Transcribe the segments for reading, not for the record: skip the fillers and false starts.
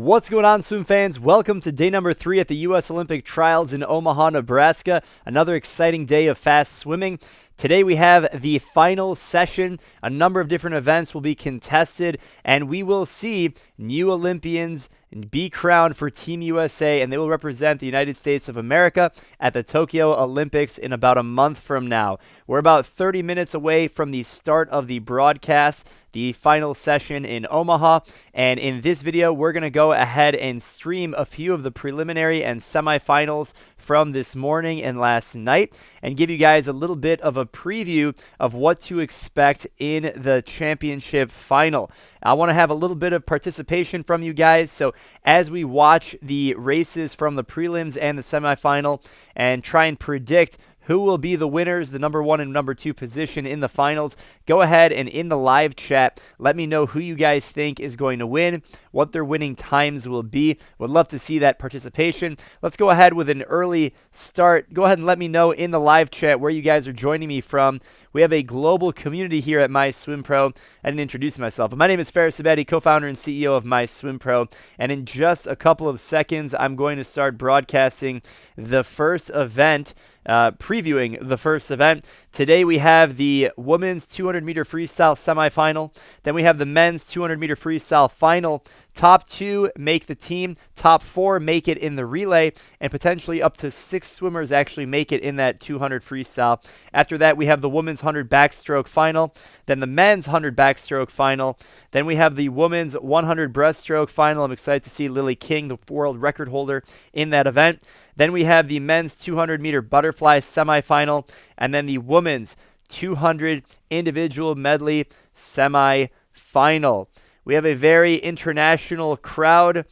What's going on, swim fans? Welcome to day number 3 at the U.S. Olympic Trials in Omaha, Nebraska. Another exciting day of fast swimming. Today we have the final session. A number of different events will be contested, and we will see new Olympians be crowned for Team USA, and they will represent the United States of America at the Tokyo Olympics in about a month from now. We're about 30 minutes away from the start of the broadcast, the final session in Omaha, and in this video we're going to go ahead and stream a few of the preliminary and semifinals from this morning and last night, and give you guys a little bit of a preview of what to expect in the championship final. I want to have a little bit of participation from you guys, so as we watch the races from the prelims and the semifinal and try and predict who will be the winners, the number 1 and number 2 position in the finals, go ahead and in the live chat, let me know who you guys think is going to win, what their winning times will be. Would love to see that participation. Let's go ahead with an early start. Go ahead and let me know in the live chat where you guys are joining me from. We have a global community here at MySwimPro. I didn't introduce myself, but my name is Faris Abedi, co-founder and CEO of MySwimPro. And in just a couple of seconds, I'm going to start broadcasting the first event, previewing the first event. Today we have the women's 200-meter freestyle semifinal. Then we have the men's 200-meter freestyle final. Top 2 make the team. Top 4 make it in the relay. And potentially up to 6 swimmers actually make it in that 200 freestyle. After that, we have the women's 100 backstroke final. Then the men's 100 backstroke final. Then we have the women's 100 breaststroke final. I'm excited to see Lily King, the world record holder, in that event. Then we have the men's 200-meter butterfly semifinal. And then the women's 200 individual medley semifinal. We have a very international crowd.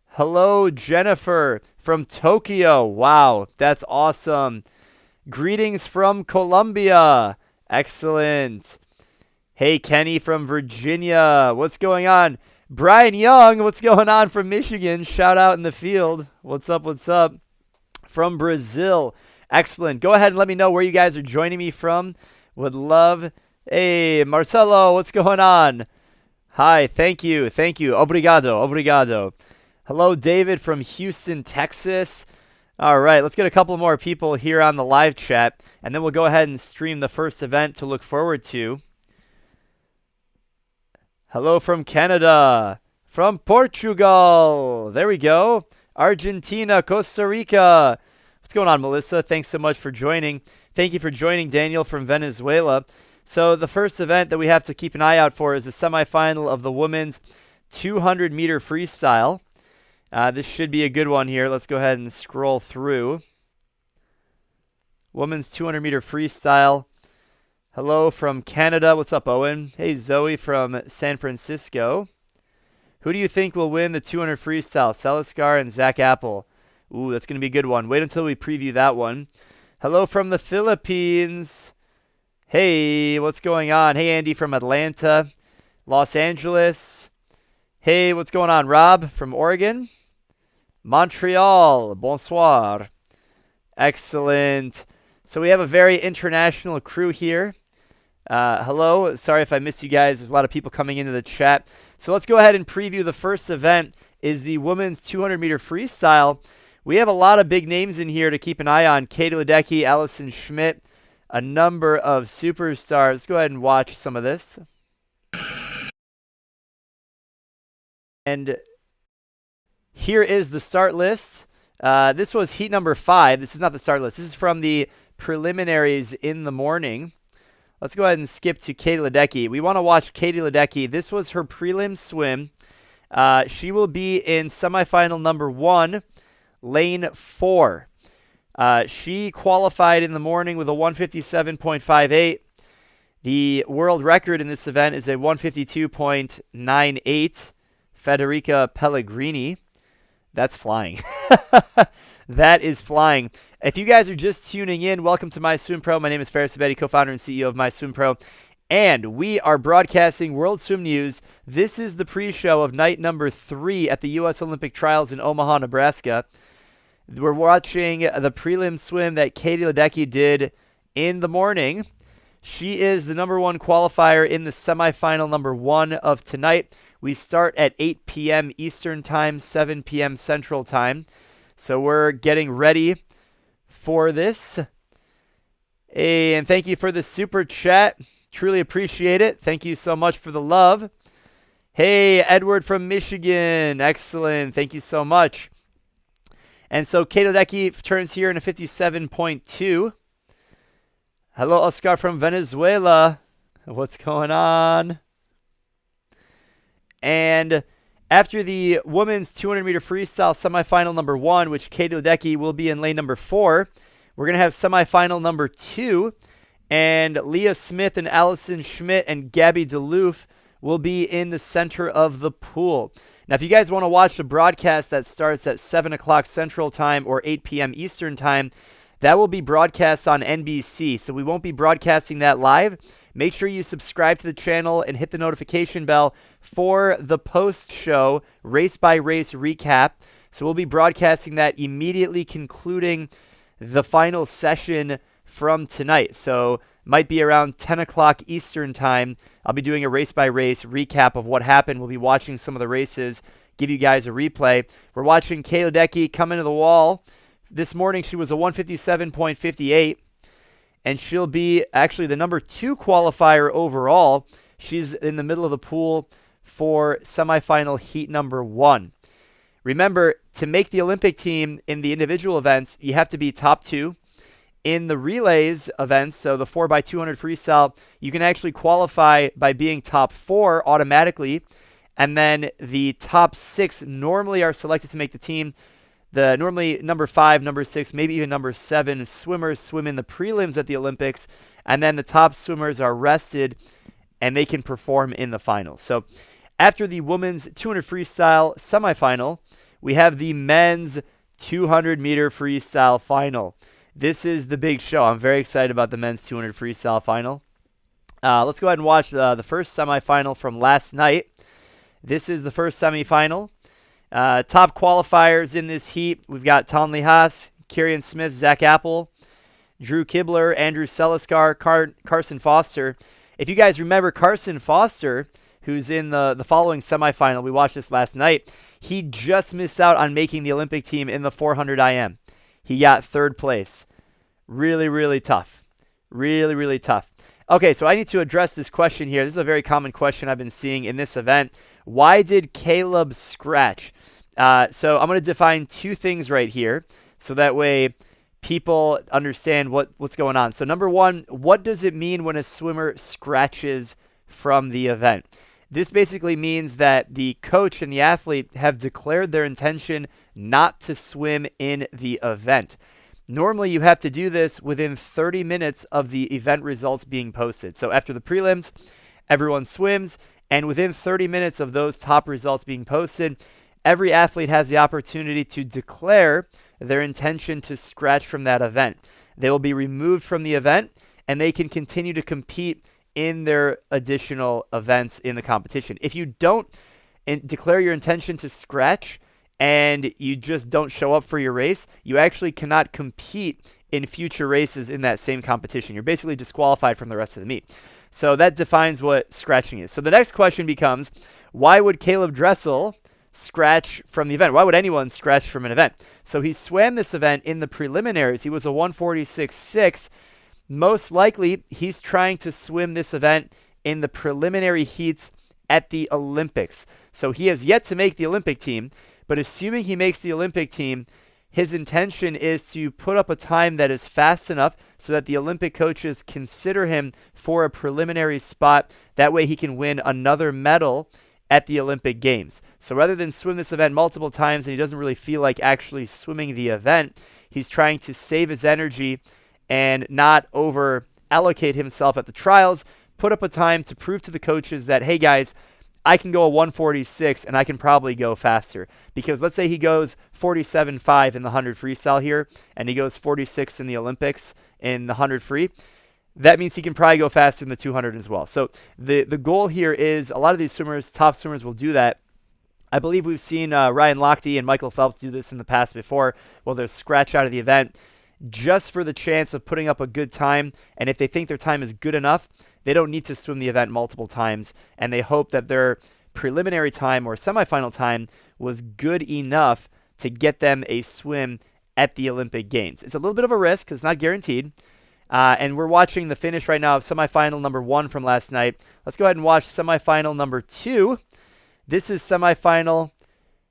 Hello, Jennifer from Tokyo. Wow, that's awesome. Greetings from Colombia. Excellent. Hey, Kenny from Virginia. What's going on? Brian Young, what's going on from Michigan? Shout out in the field. What's up, what's up? From Brazil. Excellent. Go ahead and let me know where you guys are joining me from. Would love. Hey, Marcelo, what's going on? Hi, thank you. Obrigado, obrigado. Hello, David from Houston, Texas. All right, let's get a couple more people here on the live chat, and then we'll go ahead and stream the first event to look forward to. Hello from Canada, from Portugal. There we go. Argentina, Costa Rica. What's going on, Melissa? Thanks so much for joining. Thank you for joining, Daniel from Venezuela. So the first event that we have to keep an eye out for is the semifinal of the women's 200-meter freestyle. This should be a good one here. Let's go ahead and scroll through. Women's 200-meter freestyle. Hello from Canada. What's up, Owen? Hey, Zoe from San Francisco. Who do you think will win the 200 freestyle? Seliskar and Zach Apple. Ooh, that's going to be a good one. Wait until we preview that one. Hello from the Philippines. Hey, what's going on? Hey, Andy from Atlanta, Los Angeles. Hey, what's going on? Rob from Oregon, Montreal. Bonsoir. Excellent. So we have a very international crew here. Hello. Sorry if I missed you guys. There's a lot of people coming into the chat. So let's go ahead and preview the first event. Is the women's 200-meter freestyle. We have a lot of big names in here to keep an eye on. Katie Ledecky, Allison Schmidt. A number of superstars. Let's go ahead and watch some of this. And here is the start list. This was heat number 5. This is not the start list. This is from the preliminaries in the morning. Let's go ahead and skip to Katie Ledecky. We want to watch Katie Ledecky. This was her prelim swim. She will be in semifinal number 1, lane 4. She qualified in the morning with a 157.58. The world record in this event is a 152.98. Federica Pellegrini. That's flying. That is flying. If you guys are just tuning in, welcome to MySwimPro. My name is Faris Abedi, co-founder and CEO of MySwimPro. And we are broadcasting World Swim News. This is the pre-show of night number 3 at the U.S. Olympic Trials in Omaha, Nebraska. We're watching the prelim swim that Katie Ledecky did in the morning. She is the number 1 qualifier in the semifinal number 1 of tonight. We start at 8 p.m. Eastern Time, 7 p.m. Central Time. So we're getting ready for this. And thank you for the super chat. Truly appreciate it. Thank you so much for the love. Hey, Edward from Michigan. Excellent. Thank you so much. And so Ledecky turns here in a 57.2. Hello, Oscar from Venezuela. What's going on? And after the women's 200-meter freestyle semifinal number 1, which Ledecky will be in lane number 4, we're going to have semifinal number 2, and Leah Smith and Allison Schmidt and Gabby DeLoof will be in the center of the pool. Now, if you guys want to watch the broadcast that starts at 7 o'clock Central Time or 8 p.m. Eastern Time, that will be broadcast on NBC, so we won't be broadcasting that live. Make sure you subscribe to the channel and hit the notification bell for the post-show race-by-race recap. So we'll be broadcasting that immediately concluding the final session from tonight. So might be around 10 o'clock Eastern Time. I'll be doing a race-by-race recap of what happened. We'll be watching some of the races, give you guys a replay. We're watching Ledecky come into the wall. This morning she was a 157.58, and she'll be actually the number 2 qualifier overall. She's in the middle of the pool for semifinal heat number 1. Remember, to make the Olympic team in the individual events, you have to be top 2. In the relays events, so the 4x200 freestyle, you can actually qualify by being top 4 automatically, and then the top 6 normally are selected to make the team. The normally number 5, number 6, maybe even number 7 swimmers swim in the prelims at the Olympics, and then the top swimmers are rested and they can perform in the final. So after the women's 200 freestyle semifinal, we have the men's 200 meter freestyle final. This is the big show. I'm very excited about the men's 200 freestyle final. Let's go ahead and watch the first semifinal from last night. This is the first semifinal. Top qualifiers in this heat, we've got Tonley Haas, Kieran Smith, Zach Apple, Drew Kibler, Andrew Seliskar, Carson Foster. If you guys remember Carson Foster, who's in the following semifinal, we watched this last night, he just missed out on making the Olympic team in the 400 IM. He got 3rd place. Really, really tough. Really, really tough. Okay, so I need to address this question here. This is a very common question I've been seeing in this event. Why did Caleb scratch? So I'm going to define 2 things right here, so that way people understand what's going on. So number 1, what does it mean when a swimmer scratches from the event? This basically means that the coach and the athlete have declared their intention not to swim in the event. Normally, you have to do this within 30 minutes of the event results being posted. So after the prelims, everyone swims, and within 30 minutes of those top results being posted, every athlete has the opportunity to declare their intention to scratch from that event. They will be removed from the event, and they can continue to compete in their additional events in the competition. If you don't declare your intention to scratch and you just don't show up for your race, you actually cannot compete in future races in that same competition. You're basically disqualified from the rest of the meet. So that defines what scratching is. So the next question becomes, why would Caleb Dressel scratch from the event? Why would anyone scratch from an event? So he swam this event in the preliminaries. He was a 146.6. Most likely, he's trying to swim this event in the preliminary heats at the Olympics. So he has yet to make the Olympic team, but assuming he makes the Olympic team, his intention is to put up a time that is fast enough so that the Olympic coaches consider him for a preliminary spot. That way he can win another medal at the Olympic Games. So rather than swim this event multiple times and he doesn't really feel like actually swimming the event, he's trying to save his energy and not over allocate himself at the trials, put up a time to prove to the coaches that, hey guys, I can go a 146 and I can probably go faster. Because let's say he goes 47.5 in the 100 freestyle here, and he goes 46 in the Olympics in the 100 free. That means he can probably go faster in the 200 as well. So the goal here is a lot of these swimmers, top swimmers, will do that. I believe we've seen Ryan Lochte and Michael Phelps do this in the past before. Well, they'll scratch out of the event just for the chance of putting up a good time. And if they think their time is good enough, they don't need to swim the event multiple times, and they hope that their preliminary time or semifinal time was good enough to get them a swim at the Olympic Games. It's a little bit of a risk because it's not guaranteed. And we're watching the finish right now of semifinal number 1 from last night. Let's go ahead and watch semifinal number 2. This is semifinal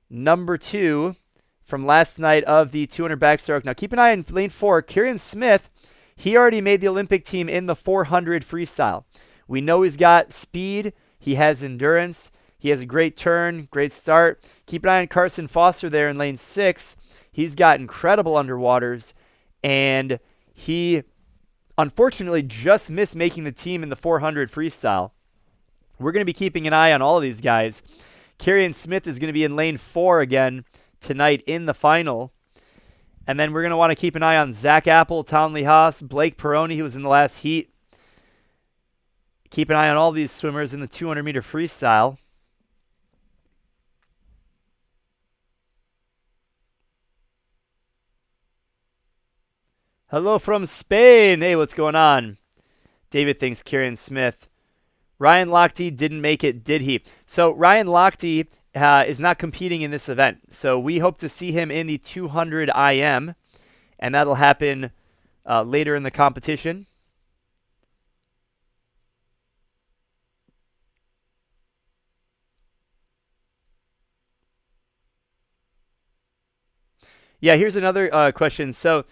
number 2 from last night of the 200 backstroke. Now keep an eye on lane 4. Kieran Smith, he already made the Olympic team in the 400 freestyle. We know he's got speed. He has endurance. He has a great turn, great start. Keep an eye on Carson Foster there in lane 6. He's got incredible underwaters, and he unfortunately just missed making the team in the 400 freestyle. We're going to be keeping an eye on all of these guys. Kieran Smith is going to be in lane 4 again tonight in the final. And then we're going to want to keep an eye on Zach Apple, Townley Haas, Blake Peroni, who was in the last heat. Keep an eye on all these swimmers in the 200-meter freestyle. Hello from Spain. Hey, what's going on? David thinks Kieran Smith. Ryan Lochte didn't make it, did he? So Ryan Lochte is not competing in this event. So we hope to see him in the 200 IM, and that'll happen later in the competition. Yeah, here's another question. So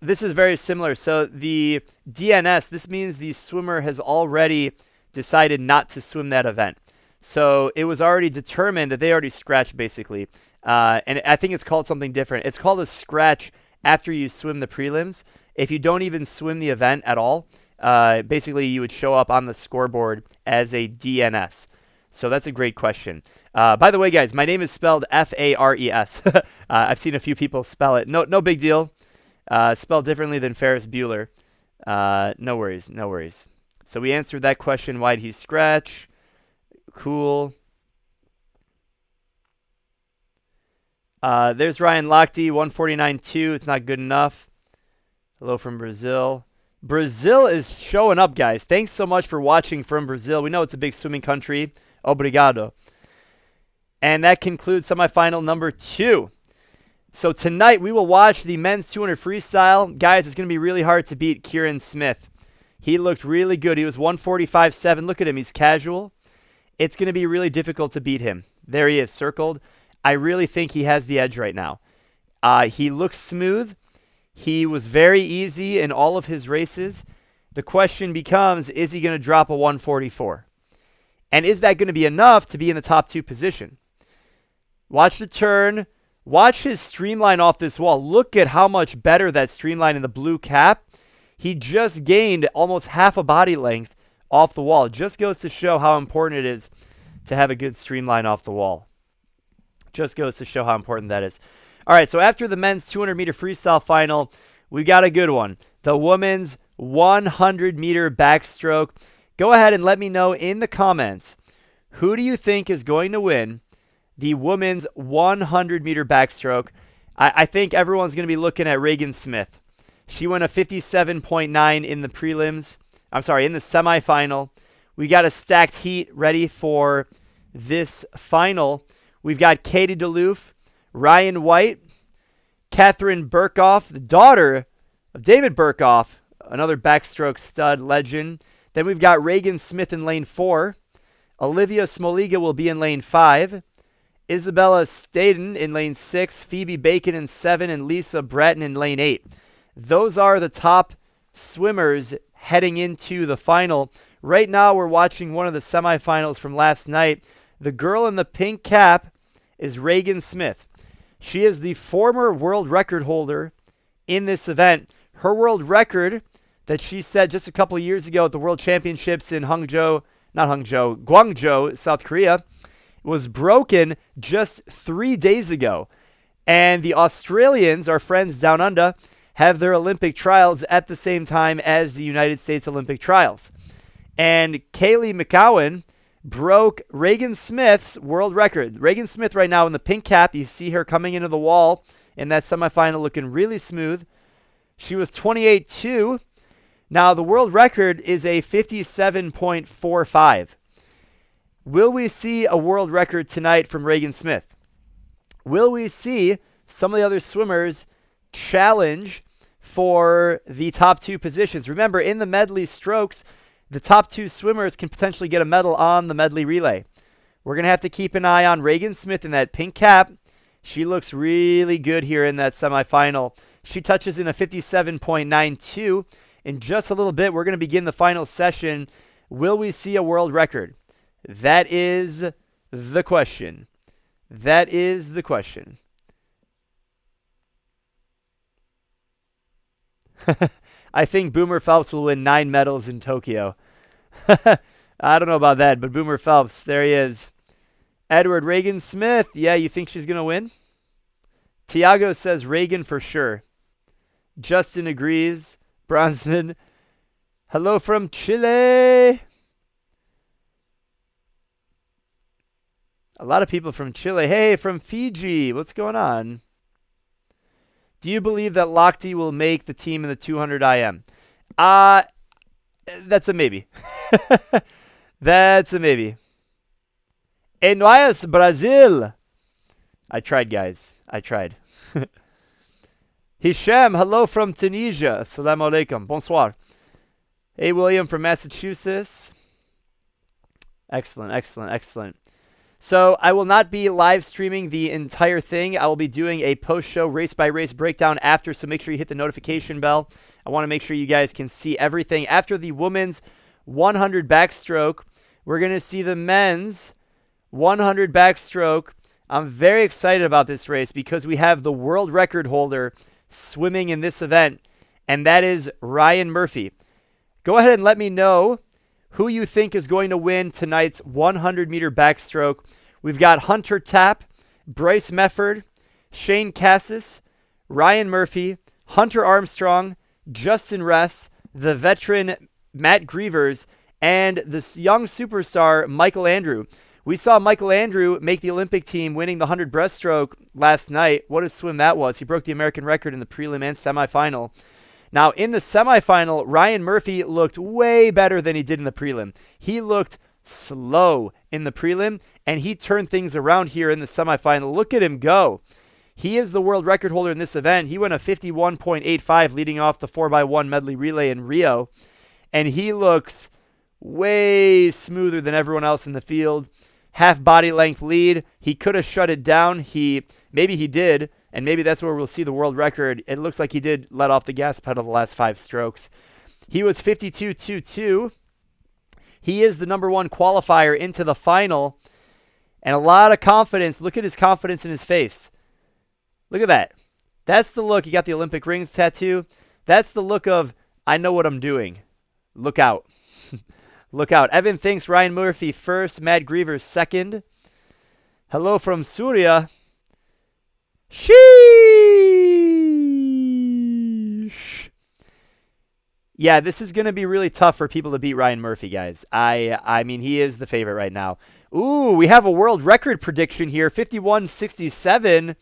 this is very similar. So the DNS, this means the swimmer has already decided not to swim that event. So it was already determined that they already scratched, basically. And I think it's called something different. It's called a scratch after you swim the prelims. If you don't even swim the event at all, basically you would show up on the scoreboard as a DNS. So that's a great question. By the way, guys, my name is spelled Fares. I've seen a few people spell it. No big deal. Spelled differently than Ferris Bueller. No worries, no worries. So we answered that question. Why'd he scratch? Cool. There's Ryan Lochte, 149.2. It's not good enough. Hello from Brazil. Brazil is showing up, guys. Thanks so much for watching from Brazil. We know it's a big swimming country. Obrigado. And that concludes semifinal number 2. So tonight we will watch the men's 200 freestyle. Guys, it's going to be really hard to beat Kieran Smith. He looked really good. He was 145.7. Look at him. He's casual. It's going to be really difficult to beat him. There he is, circled. I really think he has the edge right now. He looks smooth. He was very easy in all of his races. The question becomes, is he going to drop a 144? And is that going to be enough to be in the top 2 position? Watch the turn. Watch his streamline off this wall. Look at how much better that streamline in the blue cap. He just gained almost half a body length off the wall. It just goes to show how important it is to have a good streamline off the wall. Just goes to show how important that is. All right, so after the men's 200-meter freestyle final, we got a good one. The women's 100-meter backstroke. Go ahead and let me know in the comments, who do you think is going to win the women's 100-meter backstroke? I think everyone's going to be looking at Reagan Smith. She won a 57.9 in the prelims. I'm sorry, in the semifinal. We got a stacked heat ready for this final. We've got Katie DeLoof, Ryan White, Catherine Burkhoff, the daughter of David Burkhoff, another backstroke stud legend. Then we've got Reagan Smith in lane 4. Olivia Smoliga will be in lane 5. Isabella Staden in lane 6. Phoebe Bacon in 7. And Lisa Breton in lane 8. Those are the top swimmers heading into the final. Right now, we're watching one of the semifinals from last night. The girl in the pink cap is Reagan Smith. She is the former world record holder in this event. Her world record that she set just a couple years ago at the World Championships in Guangzhou, South Korea, was broken just 3 days ago. And the Australians, our friends down under, have their Olympic trials at the same time as the United States Olympic trials. And Kaylee McCowan broke Reagan Smith's world record. Reagan Smith right now in the pink cap. You see her coming into the wall in that semifinal looking really smooth. She was 28.2. Now the world record is a 57.45. Will we see a world record tonight from Regan Smith? Will we see some of the other swimmers challenge for the top 2 positions? Remember, in the medley strokes, the top 2 swimmers can potentially get a medal on the medley relay. We're going to have to keep an eye on Regan Smith in that pink cap. She looks really good here in that semifinal. She touches in a 57.92. In just a little bit, we're going to begin the final session. Will we see a world record? That is the question. That is the question. I think Boomer Phelps will win 9 medals in Tokyo. I don't know about that, but Boomer Phelps, there he is. Edward, Regan Smith. Yeah, you think she's going to win? Tiago says Regan for sure. Justin agrees. Bronson. Hello from Chile. A lot of people from Chile. Hey, from Fiji. What's going on? Do you believe that Lochte will make the team in the 200 IM? That's a maybe. That's a maybe. Enoias, Brazil. I tried, guys. I tried. Hisham, hello from Tunisia. Assalamu alaikum. Bonsoir. Hey, William from Massachusetts. Excellent, excellent, excellent. So I will not be live streaming the entire thing. I will be doing a post-show race-by-race breakdown after, so make sure you hit the notification bell. I want to make sure you guys can see everything. After the women's 100 backstroke, we're going to see the men's 100 backstroke. I'm very excited about this race because we have the world record holder swimming in this event, and that is Ryan Murphy. Go ahead and let me know who you think is going to win tonight's 100-meter backstroke. We've got Hunter Tapp, Bryce Mefford, Shane Cassis, Ryan Murphy, Hunter Armstrong, Justin Ress, the veteran Matt Grievers, and the young superstar Michael Andrew. We saw Michael Andrew make the Olympic team, winning the 100 breaststroke last night. What a swim that was. He broke the American record in the prelim and semifinal. Now, in the semifinal, Ryan Murphy looked way better than he did in the prelim. He looked slow in the prelim, and he turned things around here in the semifinal. Look at him go. He is the world record holder in this event. He went a 51.85 leading off the 4x1 medley relay in Rio, and he looks way smoother than everyone else in the field. Half body length lead. He could have shut it down. Maybe he did. And maybe that's where we'll see the world record. It looks like he did let off the gas pedal the last 5 strokes. He was 52.22. He is the number 1 qualifier into the final. And a lot of confidence. Look at his confidence in his face. Look at that. That's the look. He got the Olympic rings tattoo. That's the look of, I know what I'm doing. Look out. Look out. Evan thinks Ryan Murphy first. Matt Griever second. Hello from Surya. Sheesh. Yeah, this is going to be really tough for people to beat Ryan Murphy, guys. I mean, he is the favorite right now. Ooh, we have a world record prediction here, 51.67.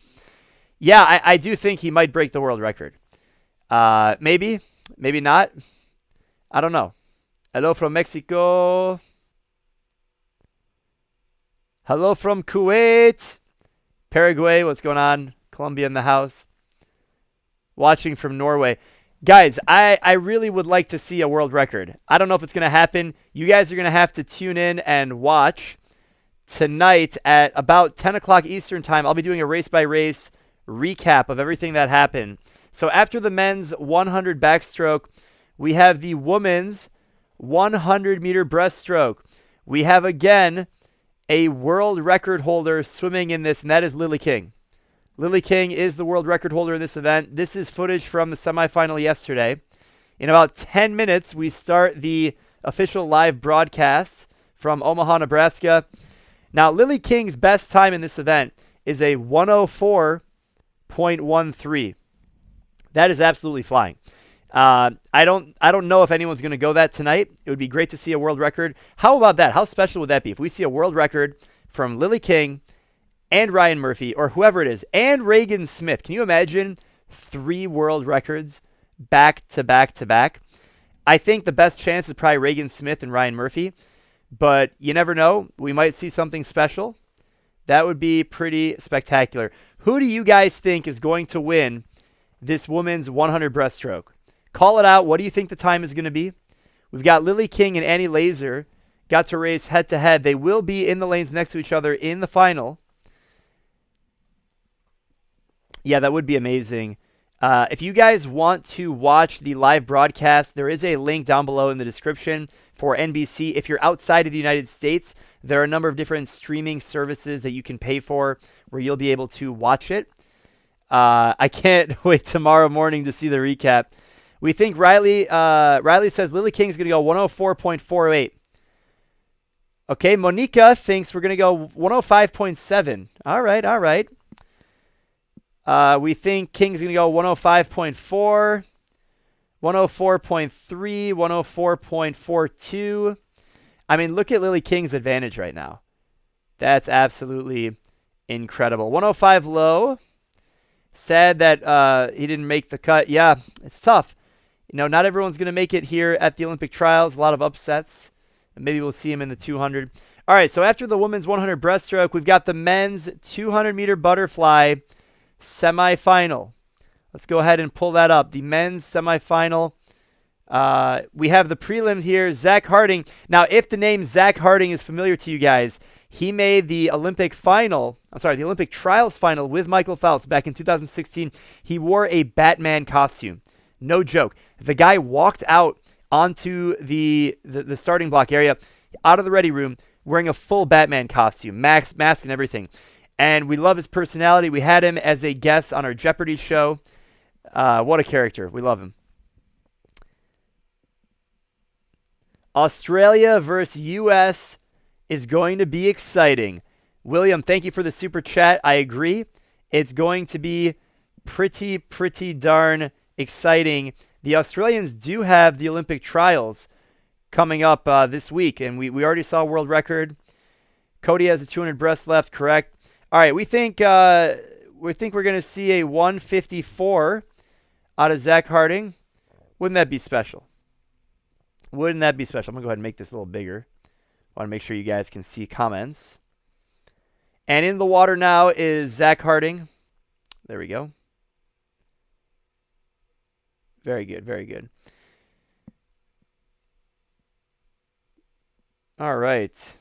Yeah, I do think he might break the world record. Maybe, maybe not. I don't know. Hello from Mexico. Hello from Kuwait. Paraguay, what's going on? Colombia in the house. Watching from Norway. Guys, I really would like to see a world record. I don't know if it's going to happen. You guys are going to have to tune in and watch tonight at about 10 o'clock Eastern time. I'll be doing a race-by-race recap of everything that happened. So after the men's 100 backstroke, we have the women's 100-meter breaststroke. We have, again, a world record holder swimming in this, and that is Lily King. Lily King is the world record holder in this event. This is footage from the semifinal yesterday. In about 10 minutes, we start the official live broadcast from Omaha, Nebraska. Now, Lily King's best time in this event is a 104.13. That is absolutely flying. I don't know if anyone's going to go that tonight. It would be great to see a world record. How about that? How special would that be if we see a world record from Lily King and Ryan Murphy, or whoever it is, and Regan Smith? Can you imagine 3 world records back to back to back? I think the best chance is probably Regan Smith and Ryan Murphy. but you never know. We might see something special. That would be pretty spectacular. Who do you guys think is going to win this women's 100 breaststroke? Call it out. What do you think the time is going to be? We've got Lily King and Annie Laser got to race head-to-head. They will be in the lanes next to each other in the final. Yeah, that would be amazing. If you guys want to watch the live broadcast, there is a link down below in the description for NBC. If you're outside of the United States, there are a number of different streaming services that you can pay for where you'll be able to watch it. I can't wait tomorrow morning to see the recap. We think Riley says Lily King's going to go 104.48. Okay, Monica thinks we're going to go 105.7. All right. We think King's going to go 105.4, 104.3, 104.42. I mean, look at Lily King's advantage right now. That's absolutely incredible. 105 low. Sad that he didn't make the cut. Yeah, it's tough. You know, not everyone's going to make it here at the Olympic trials. A lot of upsets. And maybe we'll see him in the 200. All right, so after the women's 100 breaststroke, we've got the men's 200-meter butterfly semifinal. Let's go ahead and pull that up. The men's semifinal. We have the prelim here, Zac Harding. Now, if the name Zac Harding is familiar to you guys, he made the Olympic trials final with Michael Phelps back in 2016. He wore a Batman costume. No joke. The guy walked out onto the starting block area, out of the ready room, wearing a full Batman costume, mask and everything. And we love his personality. We had him as a guest on our Jeopardy show. What a character. We love him. Australia versus U.S. is going to be exciting. William, thank you for the super chat. I agree. It's going to be pretty darn exciting. The Australians do have the Olympic trials coming up this week, and we already saw a world record. Cody has a 200 breast left, correct? All right, we think we're going to see a 154 out of Zac Harding. Wouldn't that be special? Wouldn't that be special? I'm going to go ahead and make this a little bigger. I want to make sure you guys can see comments. And in the water now is Zac Harding. There we go. Very good. All right.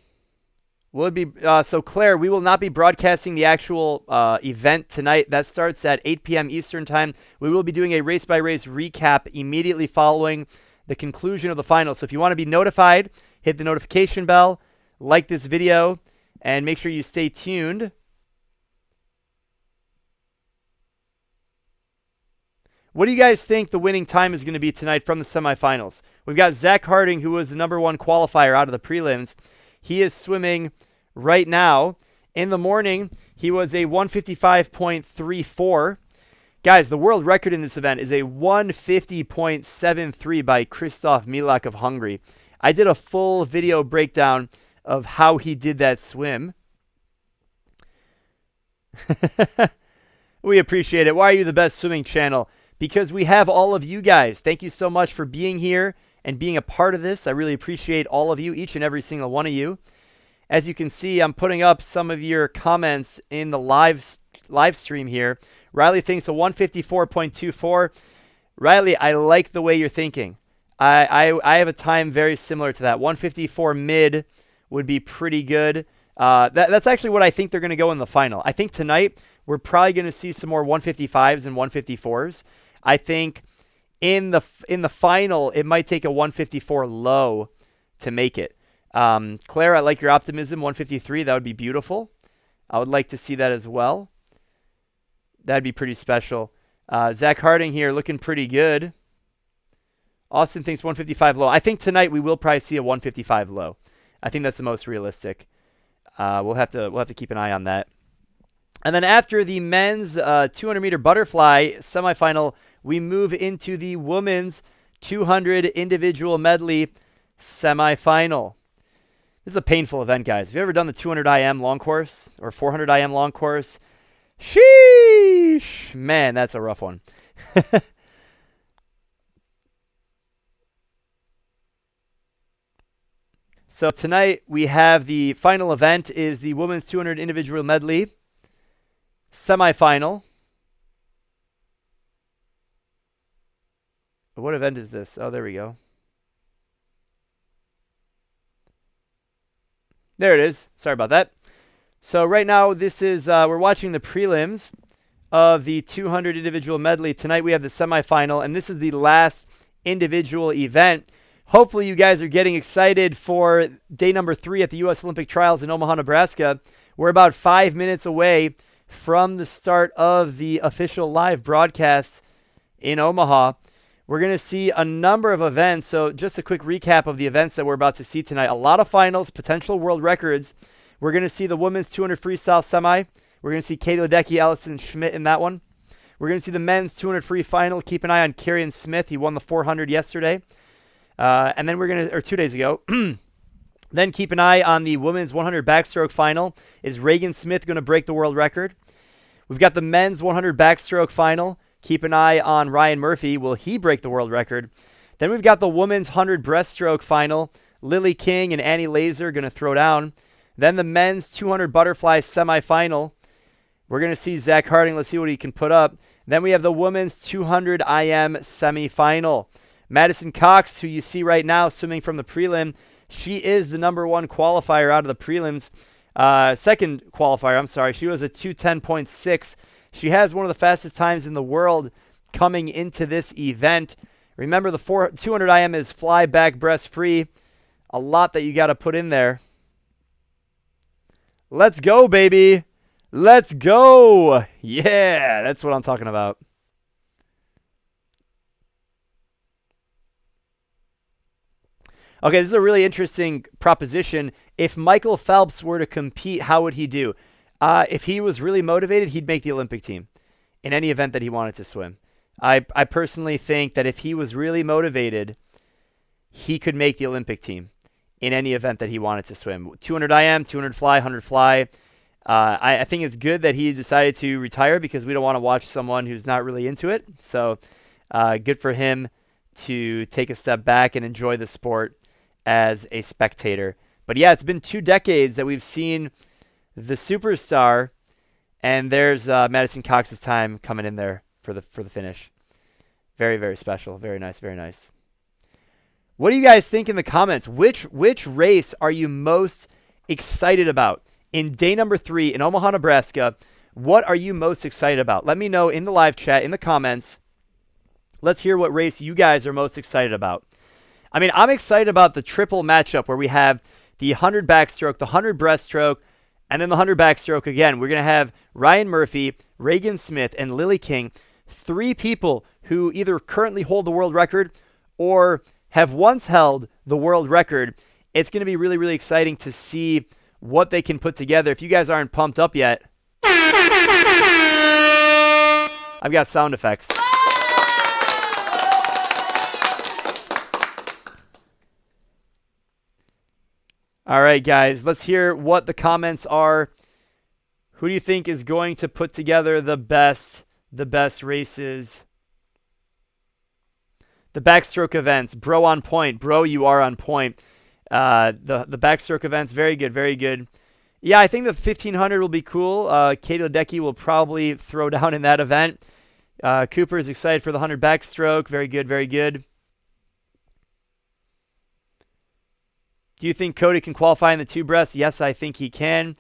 Will it be so Claire, we will not be broadcasting the actual event tonight. That starts at 8 p.m. Eastern time. We will be doing a race-by-race recap immediately following the conclusion of the final. So if you want to be notified, hit the notification bell, like this video, and make sure you stay tuned. What do you guys think the winning time is going to be tonight from the semifinals? We've got Zac Harding, who was the #1 qualifier out of the prelims. He is swimming right now. In the morning, he was a 155.34. Guys, the world record in this event is a 150.73 by Krzysztof Milak of Hungary. I did a full video breakdown of how he did that swim. We appreciate it. Why are you the best swimming channel? Because we have all of you guys. Thank you so much for being here and being a part of this. I really appreciate all of you, each and every single one of you. As you can see, I'm putting up some of your comments in the live stream here. Riley thinks a 154.24. Riley, I like the way you're thinking. I have a time very similar to that. 154 mid would be pretty good. That's actually what I think they're going to go in the final. I think tonight we're probably going to see some more 155s and 154s. I think in the final it might take a 154 low to make it. Claire, I like your optimism. 153, that would be beautiful. I would like to see that as well. That'd be pretty special. Zac Harding here looking pretty good. Austin thinks 155 low. I think tonight we will probably see a 155 low. I think that's the most realistic. We'll have to keep an eye on that. And then after the men's 200-meter butterfly semifinal, we move into the women's 200 individual medley semifinal. This is a painful event, guys. Have you ever done the 200 IM long course or 400 IM long course? Sheesh! Man, that's a rough one. So tonight we have the final event is the women's 200 individual medley semifinal. What event is this? Oh, there we go. There it is. Sorry about that. So right now this is we're watching the prelims of the 200 individual medley. Tonight we have the semifinal, and this is the last individual event. Hopefully you guys are getting excited for day number 3 at the U.S. Olympic Trials in Omaha, Nebraska. We're about 5 minutes away from the start of the official live broadcast in Omaha. We're going to see a number of events. So just a quick recap of the events that we're about to see tonight. A lot of finals, potential world records. We're going to see the women's 200 freestyle semi. We're going to see Katie Ledecky, Allison Schmidt in that one. We're going to see the men's 200 free final. Keep an eye on Kerrion Smith. He won the 400 yesterday. And then we're going to, or 2 days ago. Then keep an eye on the women's 100 backstroke final. Is Reagan Smith going to break the world record? We've got the men's 100 backstroke final. Keep an eye on Ryan Murphy. Will he break the world record? Then we've got the women's 100 breaststroke final. Lily King and Annie Laser going to throw down. Then the men's 200 butterfly semifinal. We're going to see Zac Harding. Let's see what he can put up. Then we have the women's 200 IM semifinal. Madison Cox, who you see right now swimming from the prelim, she is the #1 qualifier out of the prelims. Second qualifier, I'm sorry. She was a 2:10.6. She has one of the fastest times in the world coming into this event. Remember, the 200 IM is fly, back, breast, free. A lot that you got to put in there. Let's go, baby. Let's go. Yeah, that's what I'm talking about. Okay, this is a really interesting proposition. If Michael Phelps were to compete, how would he do? If he was really motivated, he'd make the Olympic team in any event that he wanted to swim. I personally think that if he was really motivated, he could make the Olympic team in any event that he wanted to swim. 200 IM, 200 fly, 100 fly. I think it's good that he decided to retire because we don't want to watch someone who's not really into it. So good for him to take a step back and enjoy the sport as a spectator. But yeah, it's been 2 decades that we've seen the superstar, and there's Madison Cox's time coming in there for the finish. Very, very special. Very nice, very nice. What do you guys think in the comments? Which race are you most excited about? In day number 3 in Omaha, Nebraska, what are you most excited about? Let me know in the live chat, in the comments. Let's hear what race you guys are most excited about. I mean, I'm excited about the triple matchup where we have the 100 backstroke, the 100 breaststroke, and then the 100 backstroke again. We're going to have Ryan Murphy, Reagan Smith, and Lily King, 3 people who either currently hold the world record or have once held the world record. It's going to be really, really exciting to see what they can put together. If you guys aren't pumped up yet, I've got sound effects. All right, guys, let's hear what the comments are. Who do you think is going to put together the best races? The backstroke events. Bro on point. Bro, you are on point. The backstroke events, very good, very good. Yeah, I think the 1500 will be cool. Katie Ledecky will probably throw down in that event. Cooper is excited for the 100 backstroke. Very good, very good. Do you think Cody can qualify in the 2 breasts? Yes, I think he can.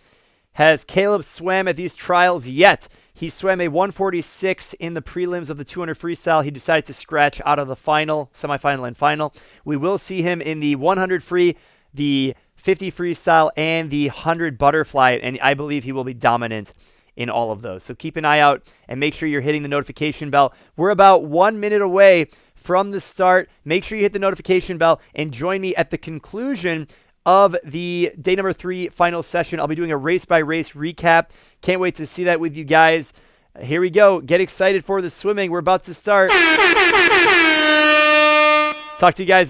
Has Caleb swam at these trials yet? He swam a 146 in the prelims of the 200 freestyle. He decided to scratch out of the final, semifinal, and final. We will see him in the 100 free, the 50 freestyle, and the 100 butterfly, and I believe he will be dominant in all of those. So keep an eye out and make sure you're hitting the notification bell. We're about 1 minute away from the start. Make sure you hit the notification bell and join me at the conclusion of the day number 3 final session. I'll be doing a race-by-race recap. Can't wait to see that with you guys. Here we go. Get excited for the swimming. We're about to start. Talk to you guys.